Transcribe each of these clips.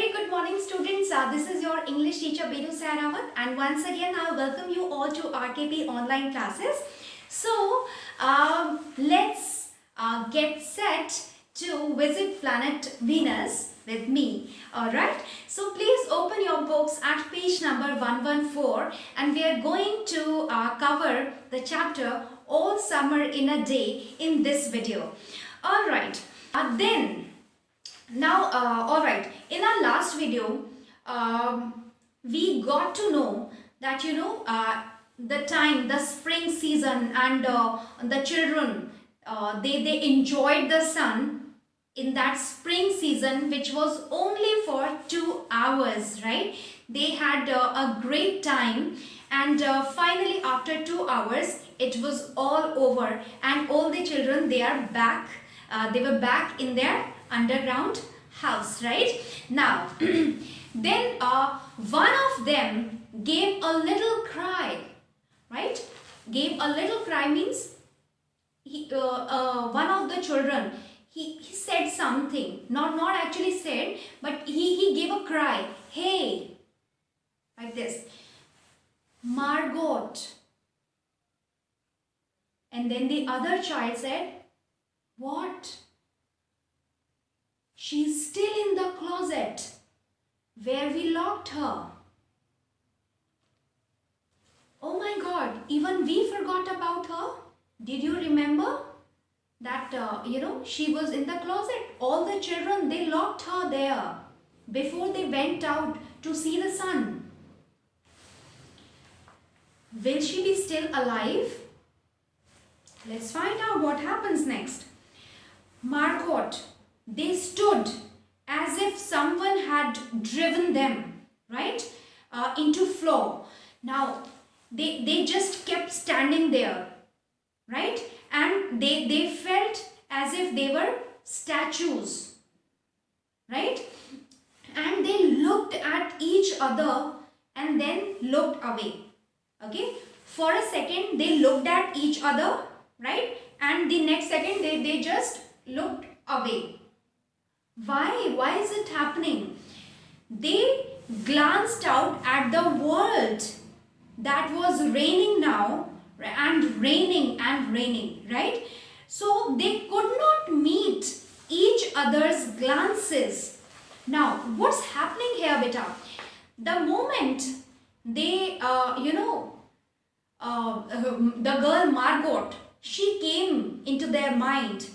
very good morning students. This is your English teacher Bedu Sarawat, and once again I welcome you all to RKP online classes. So let's get set to visit planet Venus with me. Alright, so please open your books at page number 114, and we are going to cover the chapter All Summer in a Day in this video. Alright, alright, in our last video, we got to know that the spring season, and the children, they enjoyed the sun in that spring season, which was only for 2 hours, right? They had a great time, and finally after 2 hours it was all over, and all the children, they are back. They were back in their underground house, right? Now then one of them gave a little cry, right? Gave a little cry means one of the children, he said something, not actually said, but he gave a cry, hey, like this, Margot. And then the other child said, what? She's still in the closet where we locked her. Oh my God, even we forgot about her. Did you remember that, she was in the closet? All the children, they locked her there before they went out to see the sun. Will she be still alive? Let's find out what happens next. Margot, they stood as if someone had driven them, right, into floor. Now, they just kept standing there, right? And they felt as if they were statues, right? And they looked at each other and then looked away, okay? For a second, they looked at each other, right? And the next second, they just looked away. Why? Why is it happening? They glanced out at the world that was raining now, and raining, right? So they could not meet each other's glances. Now, what's happening here, beta? The moment they, the girl Margot, she came into their mind.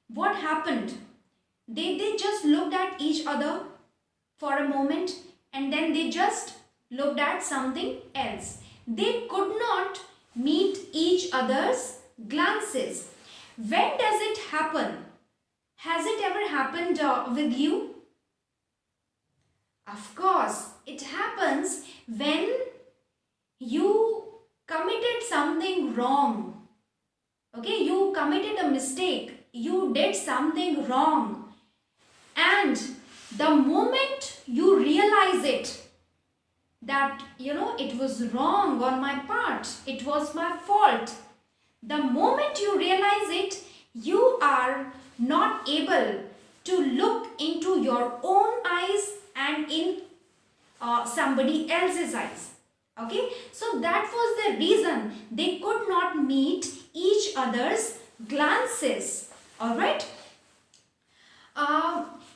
What happened? They just looked at each other for a moment, and then they just looked at something else. They could not meet each other's glances. When does it happen? Has it ever happened with you? Of course, it happens when you committed something wrong. Okay, you committed a mistake. You did something wrong. And the moment you realize it, that it was wrong on my part, it was my fault, the moment you realize it, you are not able to look into your own eyes and in somebody else's eyes. Okay, so that was the reason they could not meet each other's glances. All right.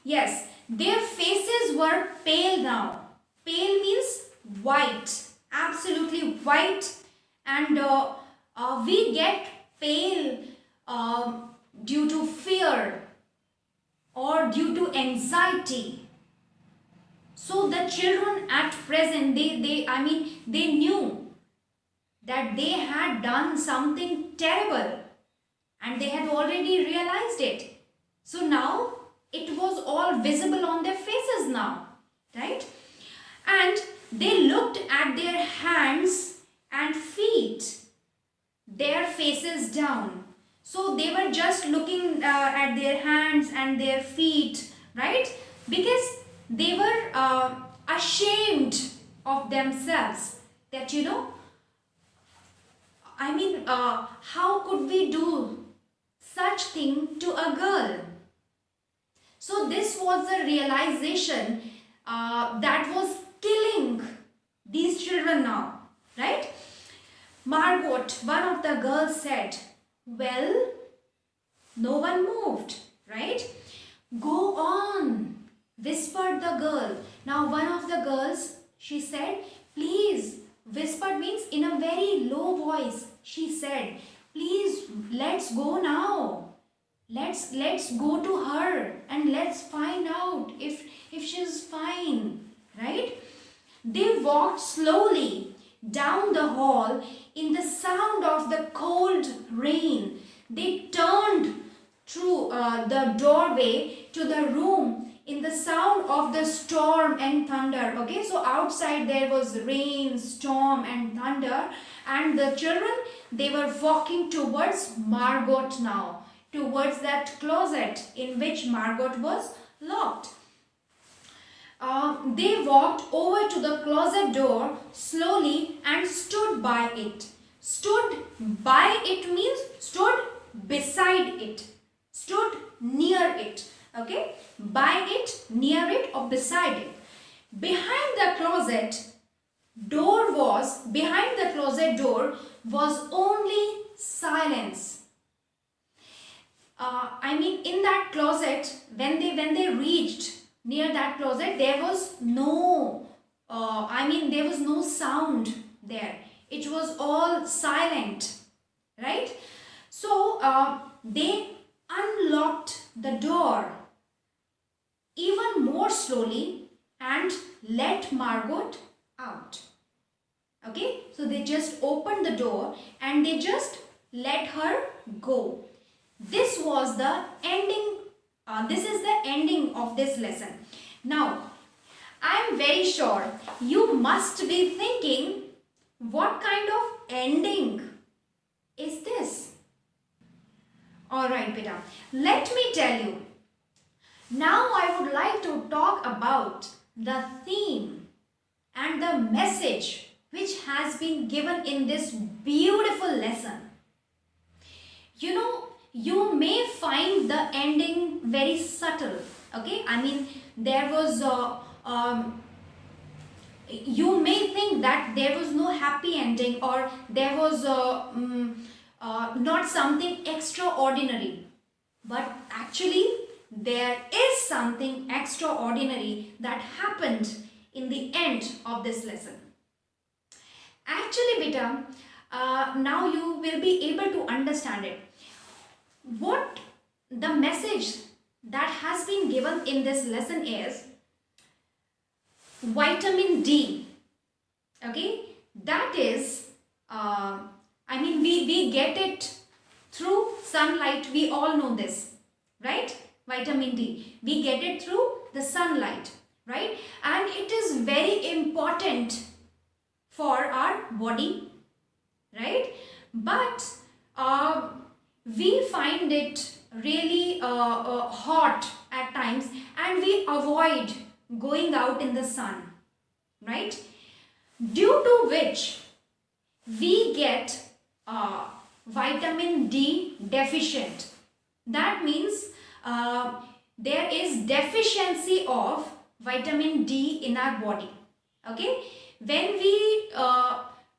Yes, their faces were pale now. Pale means white, absolutely white, and we get pale due to fear or due to anxiety. So the children at present, they knew that they had done something terrible, and they had already realized it. So now it was all visible on their faces now, right? And they looked at their hands and feet, their faces down. So they were just looking at their hands and their feet, right? Because they were ashamed of themselves. That, how could we do such thing to a girl? So this was the realization that was killing these children now, right? Margot, one of the girls, said, well, no one moved, right? Go on, whispered the girl. Now one of the girls, she said, please, whispered means in a very low voice, she said, please, let's go now. Let's go to her and let's find out if she's fine, right? They walked slowly down the hall in the sound of the cold rain. They turned through the doorway to the room in the sound of the storm and thunder. Okay, so outside there was rain, storm and thunder, and the children, they were walking towards Margot now, towards that closet in which Margot was locked. They walked over to the closet door slowly and stood by it. Stood by it means stood beside it, stood near it, okay? By it, near it or beside it. Behind the closet door was only silence. In that closet, when they reached near that closet, there was no there was no sound there. It was all silent, right? So they unlocked the door even more slowly and let Margot out. Okay, so they just opened the door and they just let her go. This was the ending. This is the ending of this lesson. Now, I am very sure you must be thinking, what kind of ending is this? Alright, beta. Let me tell you. Now I would like to talk about the theme and the message which has been given in this beautiful lesson. You know, you may find the ending very subtle, okay? There was you may think that there was no happy ending, or there was not something extraordinary, but actually there is something extraordinary that happened in the end of this lesson. Actually, beta, now you will be able to understand it. What the message that has been given in this lesson is vitamin D. Okay, that is, we get it through sunlight. We all know this, right? Vitamin D. We get it through the sunlight, right? And it is very important for our body, right? But we find it really hot at times and we avoid going out in the sun, right? Due to which we get vitamin D deficient. That means there is deficiency of vitamin D in our body, okay? When we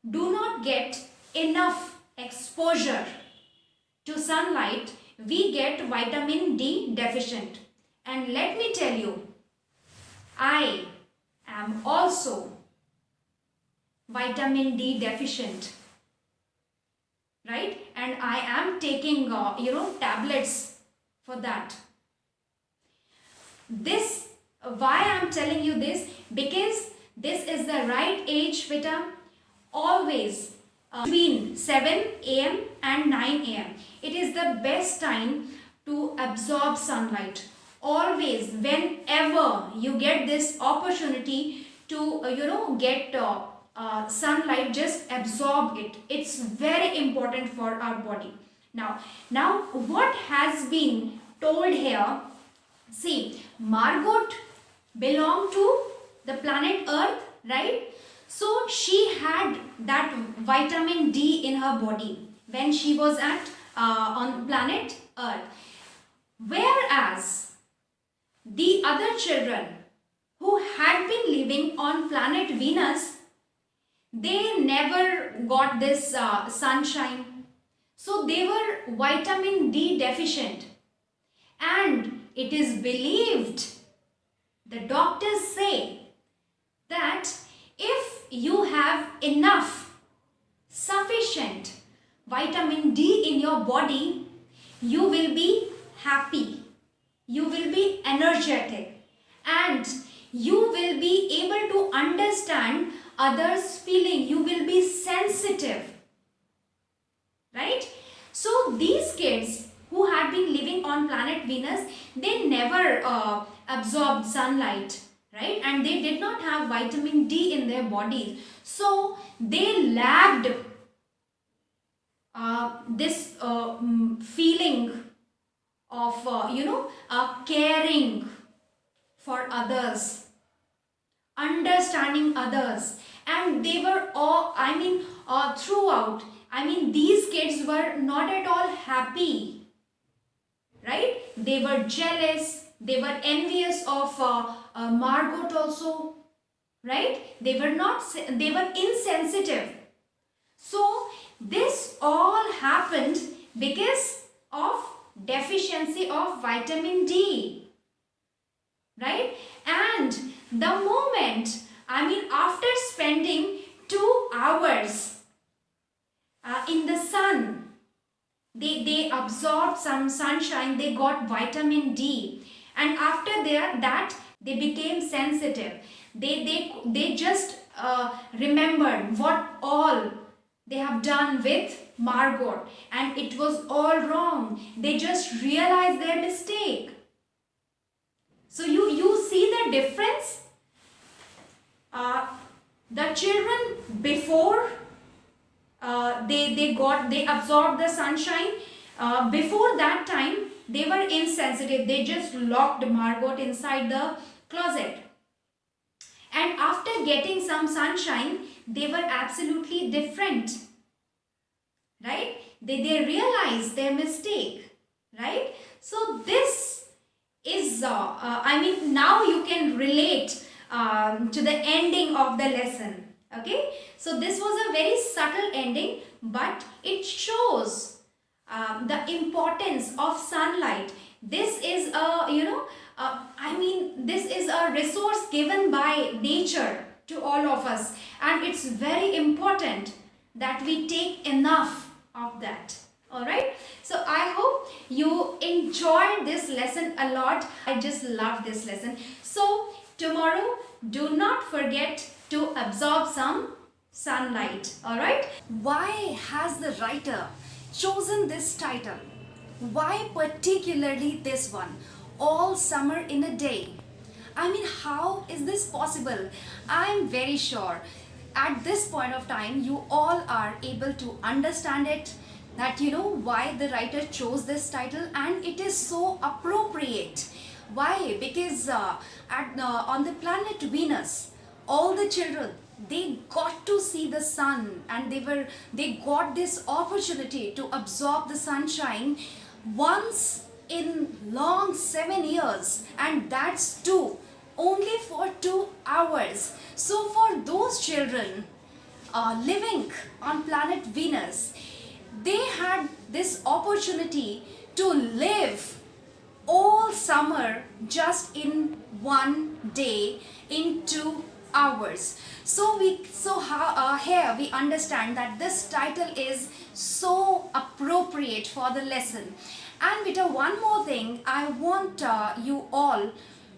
do not get enough exposure to sunlight, we get vitamin D deficient. And let me tell you, I am also vitamin D deficient, right? And I am taking tablets for that. This, why I am telling you this, because this is the right age, beta. Always between 7 a.m. and 9 a.m. It is the best time to absorb sunlight. Always, whenever you get this opportunity to get sunlight, just absorb it. It's very important for our body. Now what has been told here, see, Margot belonged to the planet Earth, right? So she had that vitamin D in her body when she was at on planet Earth. Whereas the other children who had been living on planet Venus, they never got this sunshine. So they were vitamin D deficient. And it is believed, the doctors say, that if you have enough, sufficient vitamin D in your body, you will be happy, you will be energetic, and you will be able to understand others' feeling, you will be sensitive, right? So these kids who had been living on planet Venus, they never absorbed sunlight, right? And they did not have vitamin D in their bodies. So they lacked this feeling of, caring for others, understanding others. And they were all, throughout, these kids were not at all happy, right? They were jealous, they were envious of Margot also, right? They were insensitive. So this all happened because of deficiency of vitamin D, right? And the moment, after spending 2 hours in the sun, they absorbed some sunshine, they got vitamin D, and after that they became sensitive. They just remembered what all they have done with Margot, and it was all wrong. They just realized their mistake. So you see the difference? The children before they absorbed the sunshine, before that time they were insensitive. They just locked Margot inside the closet, and after getting some sunshine, they were absolutely different, right? They realized their mistake, right? So this is now you can relate to the ending of the lesson. Okay, so this was a very subtle ending, but it shows the importance of sunlight. This is this is a resource given by nature to all of us, and it's very important that we take enough of that. All right, so I hope you enjoyed this lesson a lot. I just love this lesson. So tomorrow, do not forget to absorb some sunlight. All right, why has the writer chosen this title? Why particularly this one, All Summer in a Day? How is this possible? I'm very sure at this point of time you all are able to understand it, that why the writer chose this title, and it is so appropriate. Why? Because on the planet Venus, all the children, they got to see the sun, and they got this opportunity to absorb the sunshine once in long 7 years, and that's too only for 2 hours. So for those children living on planet Venus, they had this opportunity to live all summer just in one day, in 2 hours. So here we understand that this title is so appropriate for the lesson. And with one more thing, I want you all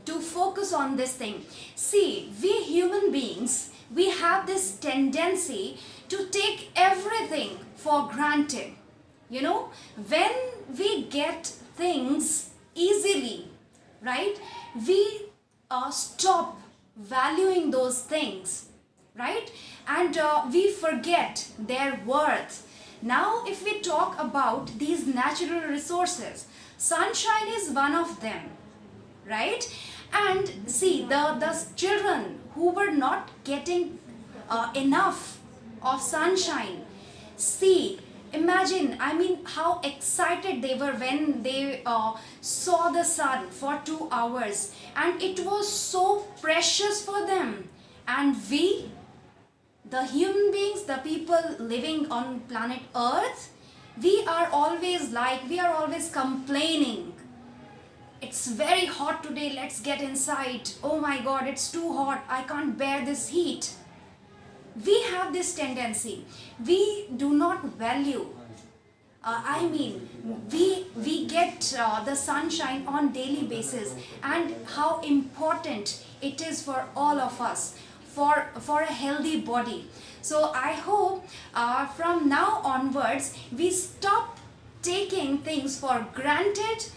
to focus on this thing. See, we human beings, we have this tendency to take everything for granted. When we get things easily, right, we stop valuing those things, right, and we forget their worth. Now if we talk about these natural resources, sunshine is one of them, right? And see, the children who were not getting enough of sunshine, see, imagine imagine, I mean, how excited they were when they saw the sun for 2 hours, and it was so precious for them. And we, the human beings, the people living on planet Earth, we are always complaining. It's very hot today, let's get inside. Oh my god, it's too hot, I can't bear this heat. We have this tendency. We do not value. We get the sunshine on daily basis, and how important it is for all of us, for a healthy body. So I hope from now onwards we stop taking things for granted,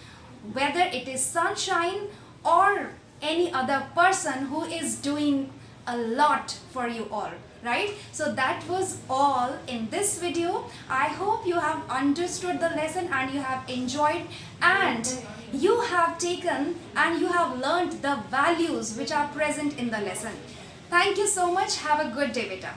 whether it is sunshine or any other person who is doing a lot for you all, right? So that was all in this video. I hope you have understood the lesson and you have enjoyed, and you have taken and you have learned the values which are present in the lesson. Thank you so much. Have a good day, beta.